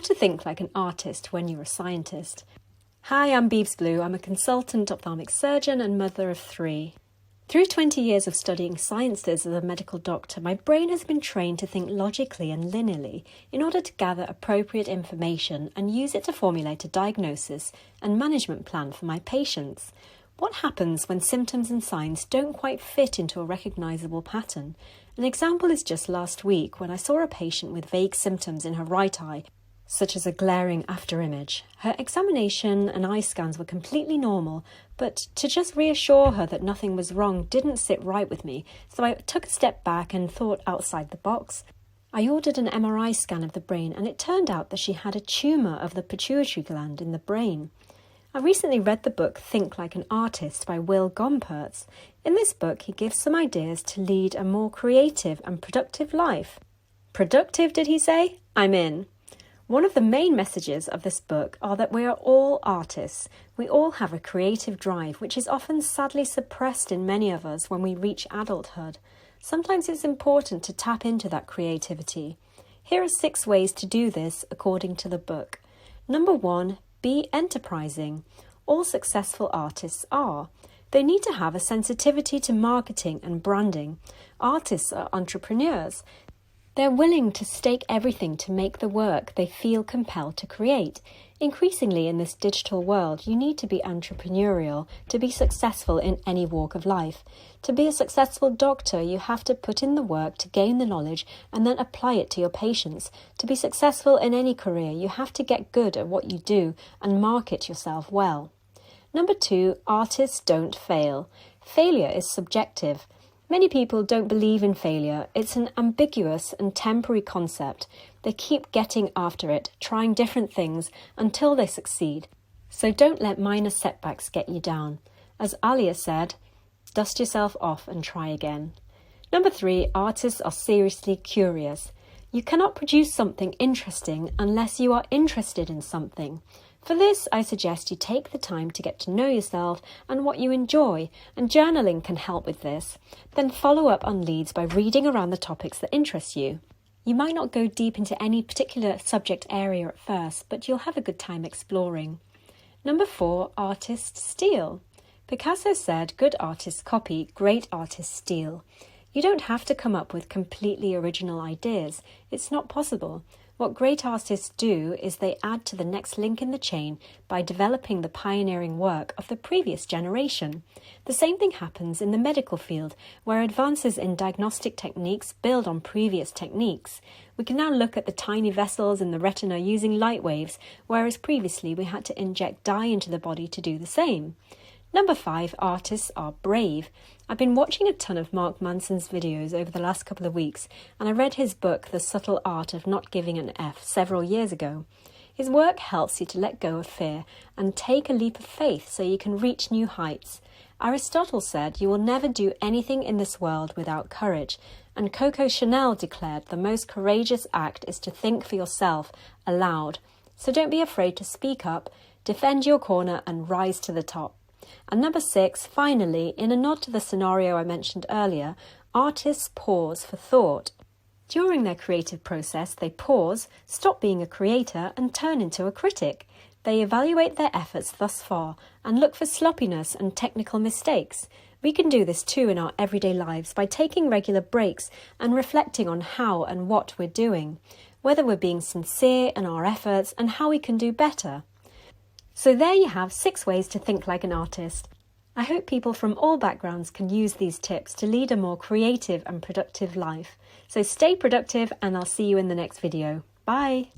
to think like an artist when you're a scientist. Hi, I'm Beeves Blue. I'm a consultant ophthalmic surgeon and mother of 3. Through 20 years of studying sciences as a medical doctor, my brain has been trained to think logically and linearly in order to gather appropriate information and use it to formulate a diagnosis and management plan for my patients. What happens when symptoms and signs don't quite fit into a recognisable pattern? An example is just last week when I saw a patient with vague symptoms in her right eye, such as a glaring afterimage. Her examination and eye scans were completely normal, but to just reassure her that nothing was wrong didn't sit right with me, so I took a step back and thought outside the box. I ordered an MRI scan of the brain, and it turned out that she had a tumour of the pituitary gland in the brain. I recently read the book Think Like an Artist by Will Gompertz. In this book, he gives some ideas to lead a more creative and productive life. Productive, did he say? I'm in. One of the main messages of this book are that we are all artists. We all have a creative drive, which is often sadly suppressed in many of us when we reach adulthood. Sometimes it's important to tap into that creativity. Here are 6 ways to do this according to the book. Number 1, be enterprising. All successful artists are. They need to have a sensitivity to marketing and branding. Artists are entrepreneurs. They're willing to stake everything to make the work they feel compelled to create. Increasingly in this digital world, you need to be entrepreneurial to be successful in any walk of life. To be a successful doctor, you have to put in the work to gain the knowledge and then apply it to your patients. To be successful in any career, you have to get good at what you do and market yourself well. Number 2, artists don't fail. Failure is subjective. Many people don't believe in failure. It's an ambiguous and temporary concept. They keep getting after it, trying different things until they succeed. So don't let minor setbacks get you down. As Alia said, dust yourself off and try again. Number 3, artists are seriously curious. You cannot produce something interesting unless you are interested in something. For this, I suggest you take the time to get to know yourself and what you enjoy, and journaling can help with this. Then follow up on leads by reading around the topics that interest you. You might not go deep into any particular subject area at first, but you'll have a good time exploring. Number 4, artists steal. Picasso said, good artists copy, great artists steal. You don't have to come up with completely original ideas. It's not possible. What great artists do is they add to the next link in the chain by developing the pioneering work of the previous generation. The same thing happens in the medical field, where advances in diagnostic techniques build on previous techniques. We can now look at the tiny vessels in the retina using light waves, whereas previously we had to inject dye into the body to do the same. Number 5, artists are brave. I've been watching a ton of Mark Manson's videos over the last couple of weeks, and I read his book, The Subtle Art of Not Giving an F, several years ago. His work helps you to let go of fear and take a leap of faith so you can reach new heights. Aristotle said, you will never do anything in this world without courage, and Coco Chanel declared the most courageous act is to think for yourself aloud. So don't be afraid to speak up, defend your corner, and rise to the top. And number 6, finally, in a nod to the scenario I mentioned earlier, artists pause for thought. During their creative process, they pause, stop being a creator, and turn into a critic. They evaluate their efforts thus far and look for sloppiness and technical mistakes. We can do this too in our everyday lives by taking regular breaks and reflecting on how and what we're doing, whether we're being sincere in our efforts and how we can do better. So there you have 6 ways to think like an artist. I hope people from all backgrounds can use these tips to lead a more creative and productive life. So stay productive, and I'll see you in the next video. Bye!